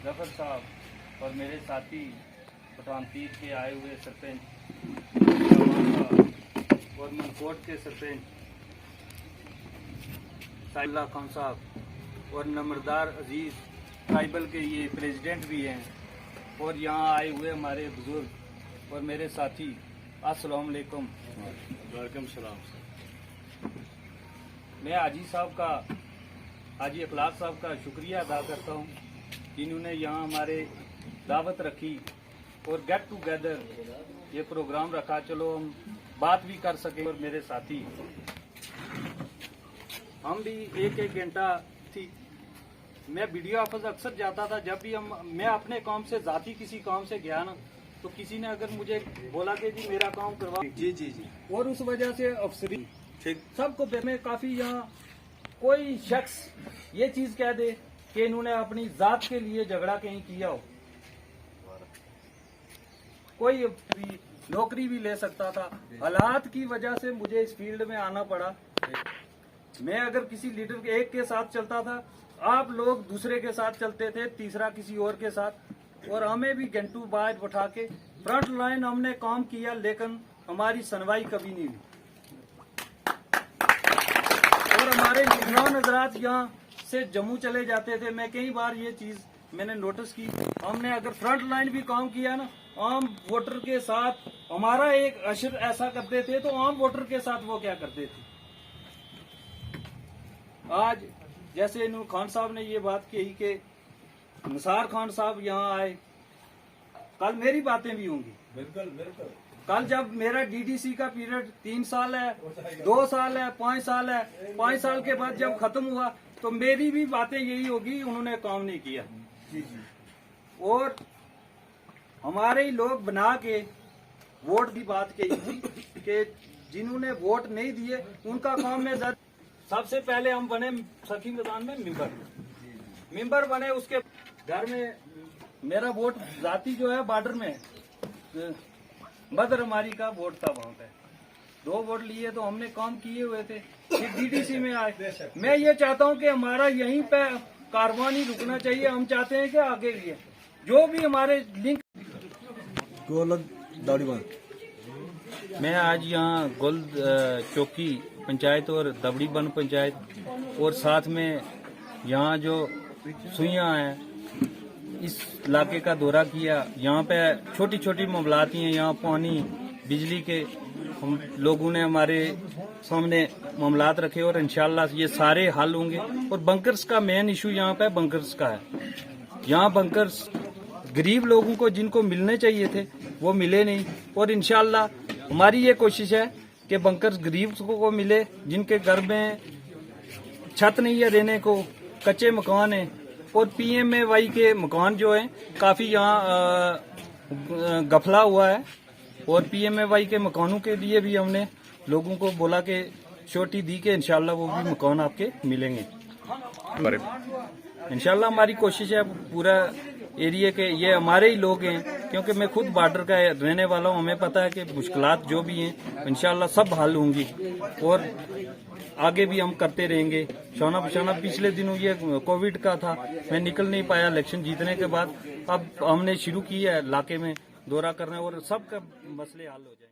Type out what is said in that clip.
जफर साहब और मेरे साथी पठानपीर के आए हुए सरपंच और मनकोट के सरपंच साहिल्ला खान साहब और नम्रदार अजीज ट्राइबल के ये प्रेसिडेंट भी हैं और यहाँ आए हुए हमारे बुजुर्ग और मेरे साथी, अस्सलाम वालेकुम। वालेकुम सलाम। मैं हाजी अखलाक साहब का शुक्रिया अदा करता हूँ, जिन्होंने यहाँ हमारे दावत रखी और गेट टुगेदर ये प्रोग्राम रखा। चलो हम बात भी कर सके। और मेरे साथी हम भी एक घंटा थी। मैं वीडियो ऑफिस अक्सर जाता था। जब भी मैं अपने काम से जाती किसी काम से गया ना, तो किसी ने अगर मुझे बोला कि जी मेरा काम करवा, जी जी जी, और उस वजह से अफसरी ठीक सबको में काफी यहाँ कोई शख्स ये चीज कह दे कि इन्होंने अपनी जात के लिए झगड़ा कहीं किया हो, कोई नौकरी भी ले सकता था। हालात की वजह से मुझे इस फील्ड में आना पड़ा। मैं अगर किसी लीडर के एक के साथ चलता था, आप लोग दूसरे के साथ चलते थे, तीसरा किसी और के साथ, और हमें भी घंटों बाद उठा के फ्रंट लाइन हमने काम किया, लेकिन हमारी सुनवाई कभी नहीं हुई। और हमारे निगरान हजरात यहाँ से जम्मू चले जाते थे। मैं कई बार ये चीज मैंने नोटिस की। हमने अगर फ्रंट लाइन भी काम किया ना, आम वोटर के साथ हमारा एक अशर ऐसा करते थे, तो आम वोटर के साथ वो क्या करते थे। आज जैसे नूर खान साहब ने ये बात कही कि निसार खान साहब यहाँ आए, कल मेरी बातें भी होंगी। बिल्कुल बिल्कुल। कल जब मेरा डीडीसी का पीरियड 3 साल है, 2 साल है, 5 साल है, 5 साल के बाद जब खत्म हुआ, तो मेरी भी बातें यही होगी, उन्होंने काम नहीं किया। जी जी। और हमारे ही लोग बना के वोट की बात कही थी कि जिन्होंने वोट नहीं दिए उनका काम में दर्ज। सबसे पहले हम बने सखी मैदान में मेंबर बने। उसके घर में मेरा वोट जाति जो है बॉर्डर में बदर हमारी का वोट था। वहां पे 2 वोट लिए, तो हमने काम किए हुए थे। फिर डीडीसी में आए। मैं ये चाहता हूं कि हमारा यहीं पे कारवां नहीं रुकना चाहिए। हम चाहते हैं कि आगे भी जो भी हमारे लिंक। मैं आज यहाँ गोल्द चौकी पंचायत और दबड़ी बन पंचायत और साथ में यहाँ जो सुइयाँ हैं, इस इलाके का दौरा किया। यहाँ पे छोटी छोटी मामलात हैं, यहाँ पानी बिजली के हम लोगों ने हमारे सामने मामलात रखे और इंशाल्लाह ये सारे हल होंगे। और बंकर्स का मेन इशू यहाँ पे बंकर्स का है। यहाँ बंकर्स गरीब लोगों को जिनको मिलने चाहिए थे वो मिले नहीं, और इंशाल्लाह हमारी ये कोशिश है कि बंकर्स गरीब को मिले, जिनके घर में छत नहीं है रहने को, कच्चे मकान हैं। और पीएमएवाई के मकान जो हैं काफी यहाँ गफला हुआ है, और पीएमएवाई के मकानों के लिए भी हमने लोगों को बोला कि छोटी दी के इंशाल्लाह वो भी मकान आपके मिलेंगे। इंशाल्लाह हमारी कोशिश है पूरा एरिया के, ये हमारे ही लोग हैं, क्योंकि मैं खुद बॉर्डर का रहने वाला हूँ। हमें पता है कि मुश्किलात जो भी हैं इंशाल्लाह सब हल होंगी, और आगे भी हम करते रहेंगे। शौना पिछले दिनों ये कोविड का था, मैं निकल नहीं पाया इलेक्शन जीतने के बाद। अब हमने शुरू किया है इलाके में दौरा करना, और सबका मसले हल हो जाए।